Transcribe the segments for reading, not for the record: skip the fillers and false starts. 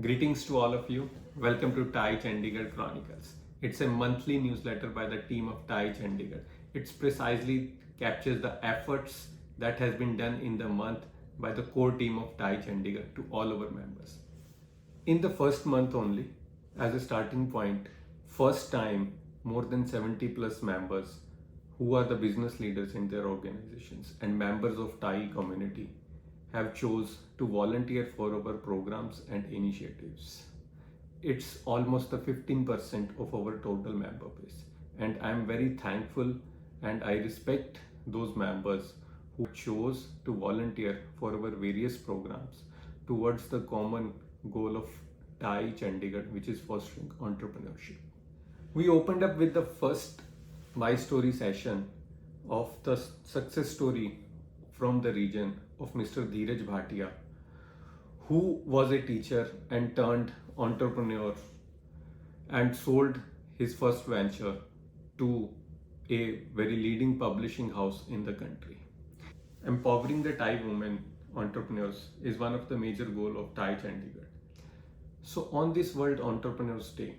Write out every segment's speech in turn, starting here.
Greetings to all of you. Welcome to TiE Chandigarh Chronicles. It's a monthly newsletter by the team of TiE Chandigarh. It precisely captures the efforts that has been done in the month by the core team of TiE Chandigarh to all our members. In the first month only, as a starting point, first time more than 70 plus members who are the business leaders in their organizations and members of TiE community have chose to volunteer for our programs and initiatives. It's almost the 15% of our total member base, and I'm very thankful and I respect those members who chose to volunteer for our various programs towards the common goal of TiE Chandigarh, which is fostering entrepreneurship. We opened up with the first My Story session of the success story from the region of Mr. Dheeraj Bhatia, who was a teacher and turned entrepreneur and sold his first venture to a very leading publishing house in the country. Empowering the TiE women entrepreneurs is one of the major goals of TiE Chandigarh. So on this World Entrepreneurs Day,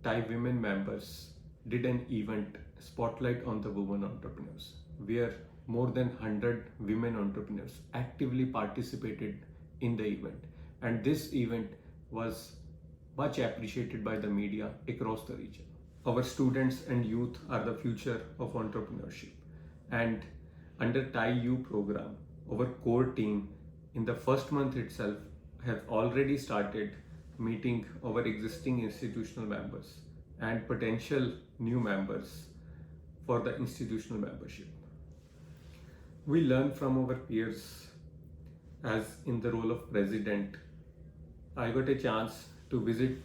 TiE women members did an event spotlight on the women entrepreneurs, where more than 100 women entrepreneurs actively participated in the event, and this event was much appreciated by the media across the region. Our students and youth are the future of entrepreneurship, and under TiEU program, our core team in the first month itself have already started meeting our existing institutional members and potential new members for the institutional membership. We learn from our peers. As in the role of president, I got a chance to visit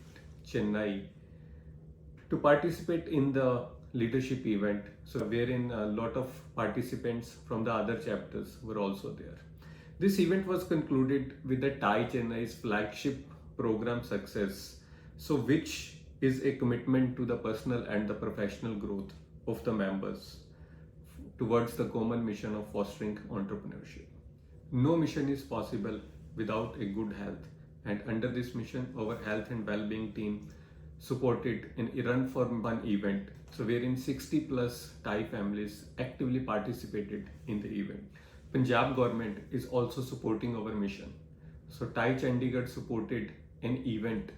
Chennai to participate in the leadership event, so wherein a lot of participants from the other chapters were also there. This event was concluded with the TiE Chennai's flagship program success, so which is a commitment to the personal and the professional growth of the members towards the common mission of fostering entrepreneurship. No mission is possible without a good health, and under this mission, our health and well-being team supported an Run for One event, so wherein 60 plus TiE families actively participated in the event. Punjab government is also supporting our mission. So TiE Chandigarh supported an event,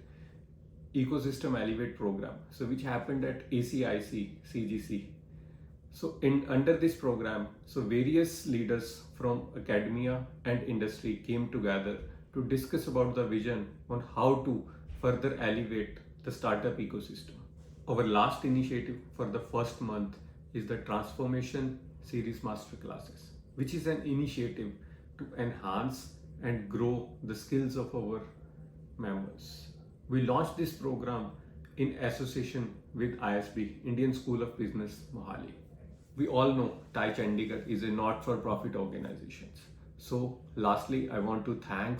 Ecosystem Elevate program, so which happened at ACIC CGC. So under this program, so various leaders from academia and industry came together to discuss about the vision on how to further elevate the startup ecosystem. Our last initiative for the first month is the Transformation Series Masterclasses, which is an initiative to enhance and grow the skills of our members. We launched this program in association with ISB, Indian School of Business, Mohali. We all know TiE Chandigarh is a not-for-profit organization. So lastly, I want to thank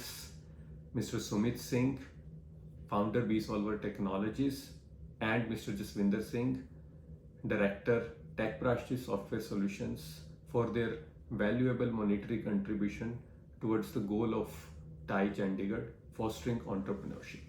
Mr. Sumit Singh, founder BSolver Technologies, and Mr. Jaswinder Singh, Director Tech Prashti Software Solutions, for their valuable monetary contribution towards the goal of TiE Chandigarh fostering entrepreneurship.